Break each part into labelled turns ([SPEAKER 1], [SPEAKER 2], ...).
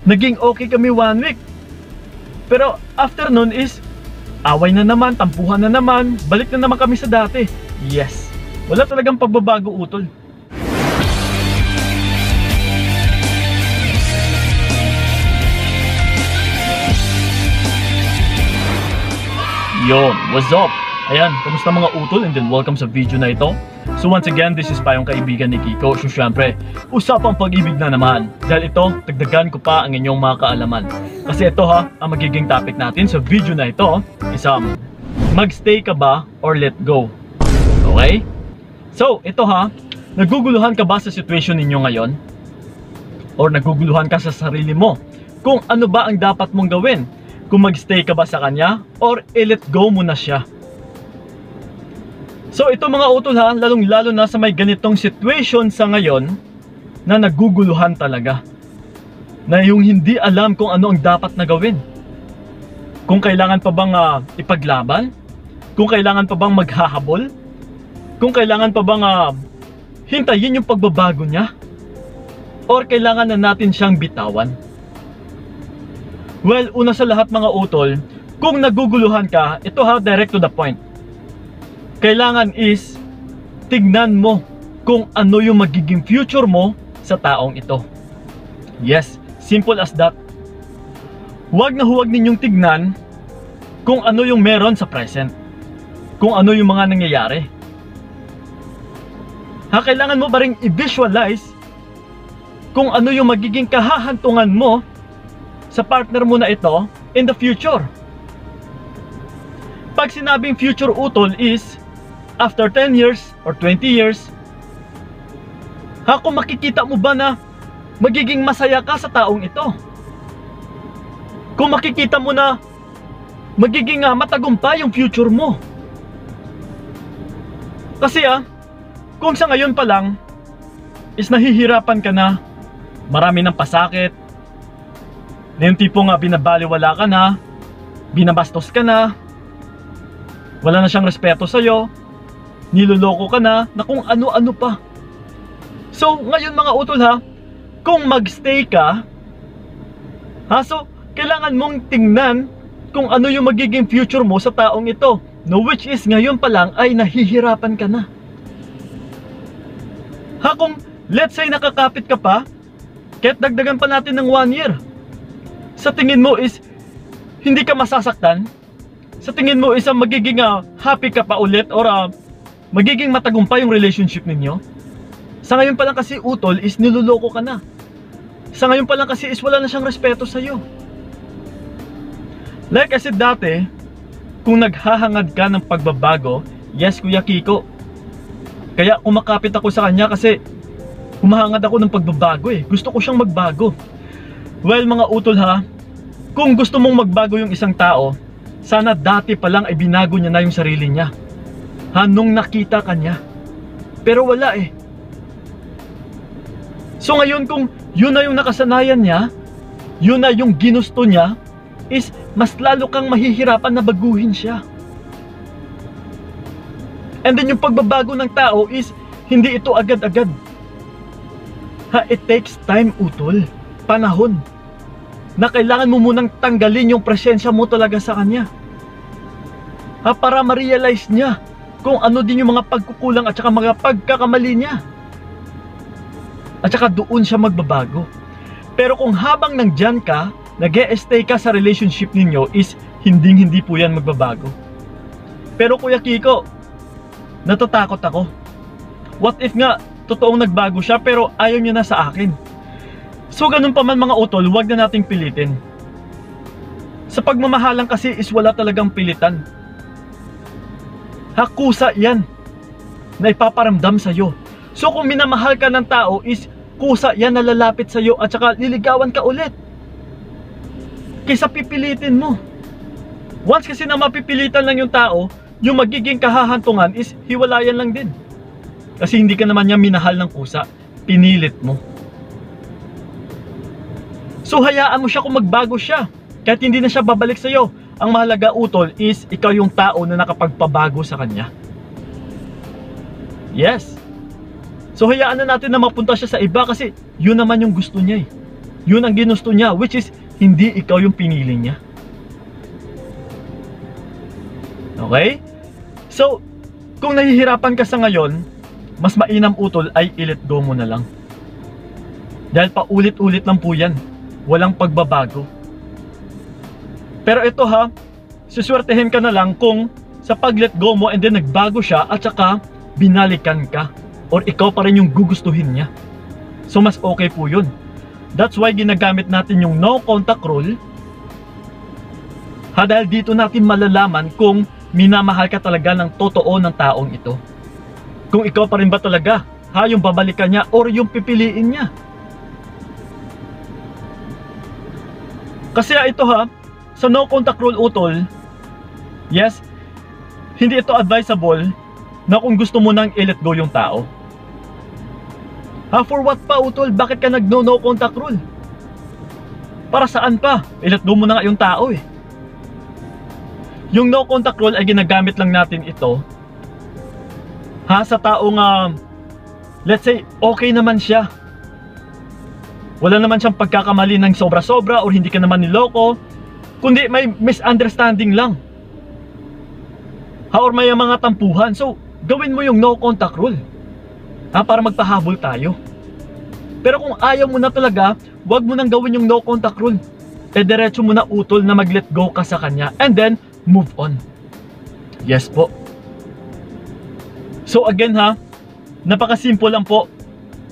[SPEAKER 1] Naging okay kami 1 week. Pero after nun is away na naman, tampuhan na naman, balik na naman kami sa dati. Yes, wala talagang pagbabago, utol. Yo, what's up? Ayan, kamusta mga utol, and then welcome sa video na ito. So once again, this is pa yung kaibigan ni Kiko. So syempre, usapang pag-ibig na naman. Dahil ito, dagdagan ko pa ang inyong mga kaalaman. Kasi ito ha, ang magiging topic natin sa video na ito is magstay ka ba or let go? Okay? So ito ha, naguguluhan ka ba sa situation ninyo ngayon? Or naguguluhan ka sa sarili mo kung ano ba ang dapat mong gawin? Kung magstay ka ba sa kanya or i-let go mo na siya? So ito mga utol ha, lalong-lalo na sa may ganitong situation sa ngayon na naguguluhan talaga. Na yung hindi alam kung ano ang dapat na gawin. Kung kailangan pa bang ipaglaban? Kung kailangan pa bang maghahabol? Kung kailangan pa bang hintayin yung pagbabago niya? Or kailangan na natin siyang bitawan? Well, una sa lahat mga utol, kung naguguluhan ka, ito ha, direct to the point. Kailangan is, tignan mo kung ano yung magiging future mo sa taong ito. Yes, simple as that. Huwag na huwag ninyong tignan kung ano yung meron sa present. Kung ano yung mga nangyayari. Kailangan mo ba ring i-visualize kung ano yung magiging kahahantungan mo sa partner mo na ito in the future. Pag sinabing future utol is after 10 years or 20 years, kung makikita mo ba na magiging masaya ka sa taong ito? Kung makikita mo na magiging matagumpay yung future mo? Kasi kung sa ngayon pa lang is nahihirapan ka na, marami ng pasakit, na yung tipong binabaliwala ka na, binabastos ka na, wala na siyang respeto sa'yo, niloloko ka na kung ano-ano pa. So ngayon mga utol ha, kung magstay ka, so kailangan mong tingnan kung ano yung magiging future mo sa taong ito, no, which is ngayon pa lang ay nahihirapan ka na. Kung let's say nakakapit ka pa, kahit dagdagan pa natin ng 1 year, sa tingin mo is hindi ka masasaktan? Sa tingin mo is magiging happy ka pa ulit or magiging matagumpay yung relationship ninyo? Sa ngayon pa lang kasi utol is niloloko ka na. Sa ngayon pa lang kasi is wala na siyang respeto sa'yo. Like I said dati, kung naghahangad ka ng pagbabago, yes Kuya Kiko. Kaya kumakapit ako sa kanya kasi humahangad ako ng pagbabago eh. Gusto ko siyang magbago. Well mga utol ha, kung gusto mong magbago yung isang tao, sana dati pa lang ay binago niya na yung sarili niya. Nung nakita ka niya. Pero wala eh. So ngayon kung yun na yung nakasanayan niya, yun na yung ginusto niya, is mas lalo kang mahihirapan na baguhin siya. And then yung pagbabago ng tao is hindi ito agad-agad. It takes time utol. Panahon na kailangan mo munang tanggalin yung presensya mo talaga sa kanya, para ma-realize niya kung ano din yung mga pagkukulang at saka mga pagkakamali niya, at saka doon siya magbabago. Pero kung habang nandyan ka, nag-e-stay ka sa relationship ninyo, is hindi po yan magbabago. Pero Kuya Kiko, natatakot ako. What if nga totoong nagbago siya pero ayaw niya na sa akin? So ganun pa man mga utol, huwag na nating pilitin. Sa pagmamahalan kasi is wala talagang pilitan. Kusa yan na ipaparamdam sa'yo. So kung minamahal ka ng tao is kusa yan na lalapit sa'yo at saka liligawan ka ulit. Kaysa pipilitin mo. Once kasi na mapipilitan lang yung tao, yung magiging kahahantungan is hiwalayan lang din. Kasi hindi ka naman niya minahal ng kusa, pinilit mo. So hayaan mo siya kung magbago siya, kahit hindi na siya babalik sa'yo. Ang mahalaga utol is ikaw yung tao na nakapagpabago sa kanya. Yes. So hayaan na natin na mapunta siya sa iba kasi yun naman yung gusto niya eh. Yun ang ginusto niya, which is hindi ikaw yung pinili niya. Okay? So, kung nahihirapan ka sa ngayon, mas mainam utol ay i-let go mo na lang. Dahil paulit-ulit lang po yan. Walang pagbabago. Pero ito ha, suswertehin ka na lang kung sa pag-let go mo and then nagbago siya at saka binalikan ka. Or ikaw pa rin yung gugustuhin niya. So mas okay po yun. That's why ginagamit natin yung no contact rule. Ha, dahil dito natin malalaman kung minamahal ka talaga ng totoo ng taong ito. Kung ikaw pa rin ba talaga, ha, yung babalikan niya or yung pipiliin niya. Kasi ito ha, sa no contact rule utol, yes, hindi ito advisable na kung gusto mo nang i-let go yung tao. Ha, for what pa utol? Bakit ka nag no contact rule? Para saan pa? I-let go mo na nga yung tao eh. Yung no contact rule ay ginagamit lang natin ito, ha, sa taong let's say okay naman siya. Wala naman siyang pagkakamali ng sobra-sobra or hindi ka naman niloko, kundi may misunderstanding lang. Ha, or may mga tampuhan. So, gawin mo yung no contact rule. Ha, para magpahabol tayo. Pero kung ayaw mo na talaga, wag mo nang gawin yung no contact rule. Diretso mo na utol na mag-let go ka sa kanya and then move on. Yes po. So again ha, napakasimple lang po.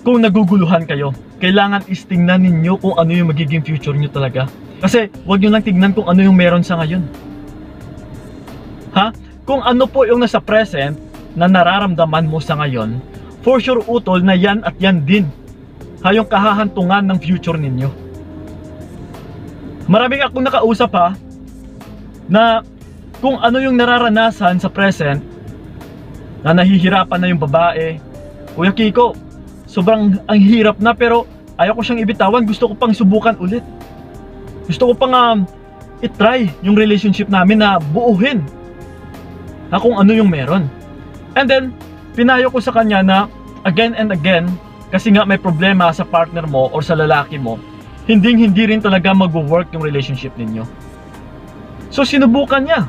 [SPEAKER 1] Kung naguguluhan kayo, kailangan istingnan ninyo kung ano yung magiging future nyo talaga. Kasi wag nyo lang tignan kung ano yung meron sa ngayon. Ha? Kung ano po yung nasa present na nararamdaman mo sa ngayon, for sure utol na yan at yan din, ha, yung kahahantungan ng future ninyo. Maraming akong nakausap ha, na kung ano yung nararanasan sa present, na nahihirapan na yung babae, Kuya Kiko, sobrang ang hirap na pero ayaw ko siyang ibitawan, gusto ko pang subukan ulit. Gusto ko pang itry yung relationship namin na buuhin, ha, kung ano yung meron. And then, pinayo ko sa kanya na again and again, kasi nga may problema sa partner mo or sa lalaki mo, hindi rin talaga mag-work yung relationship ninyo. So sinubukan niya.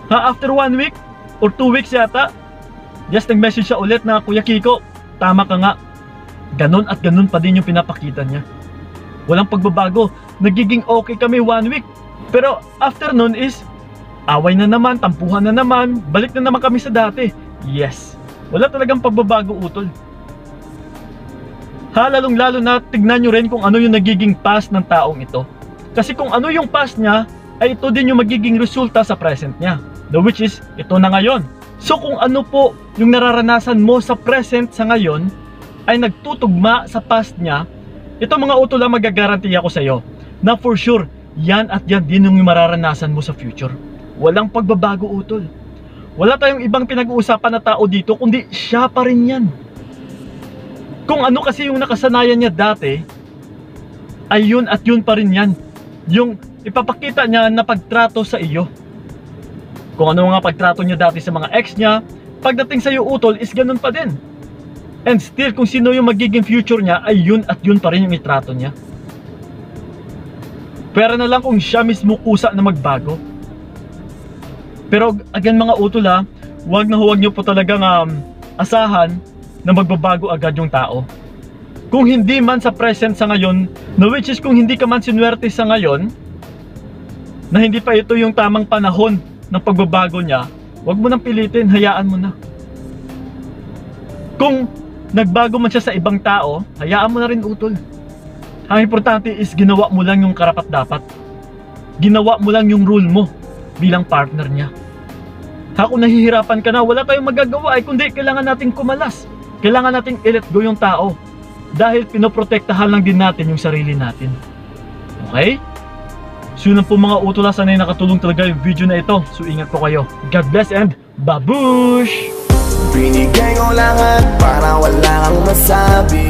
[SPEAKER 1] Ha, after 1 week or 2 weeks yata, just nag-message siya ulit na, Kuya Kiko, tama ka nga. Ganon at ganon pa din yung pinapakita niya. Walang pagbabago. Nagiging okay kami 1 week. Pero after nun is, away na naman, tampuhan na naman, balik na naman kami sa dati. Yes. Wala talagang pagbabago utol. Ha, lalong lalo na tignan nyo rin kung ano yung nagiging past ng taong ito. Kasi kung ano yung past niya, ay ito din yung magiging resulta sa present niya. The which is, ito na ngayon. So kung ano po yung nararanasan mo sa present sa ngayon, ay nagtutugma sa past niya, ito mga utol lang magagarantiya ko sa iyo, na for sure, yan at yan din yung mararanasan mo sa future. Walang pagbabago utol. Wala tayong ibang pinag-uusapan na tao dito, kundi siya pa rin yan. Kung ano kasi yung nakasanayan niya dati, ay yun at yun pa rin yan. Yung ipapakita niya na pagtrato sa iyo. Kung ano nga pagtrato niya dati sa mga ex niya, pagdating sa iyo utol is ganun pa din. And still, kung sino yung magiging future niya, ay yun at yun pa rin yung itrato niya. Pero na lang kung siya mismo kusa na magbago. Pero again mga utol ha, huwag nyo po talagang asahan na magbabago agad yung tao. Kung hindi man sa present sa ngayon, na which is kung hindi ka man sinuwerte sa ngayon, na hindi pa ito yung tamang panahon ng pagbabago niya, huwag mo nang pilitin, hayaan mo na. Kung nagbago man siya sa ibang tao, hayaan mo na rin utol. Ang importante is ginawa mo lang yung karapat dapat. Ginawa mo lang yung rule mo bilang partner niya. Ha, kung nahihirapan ka na, wala tayong magagawa ay kundi kailangan nating kumalas. Kailangan nating i-let go yung tao. Dahil pinoprotektahan lang din natin yung sarili natin. Okay? So yun po mga utol, sana ay nakatulong talaga yung video na ito. So ingat po kayo. God bless and babush!
[SPEAKER 2] Binigay ko lahat para wala kang masabi.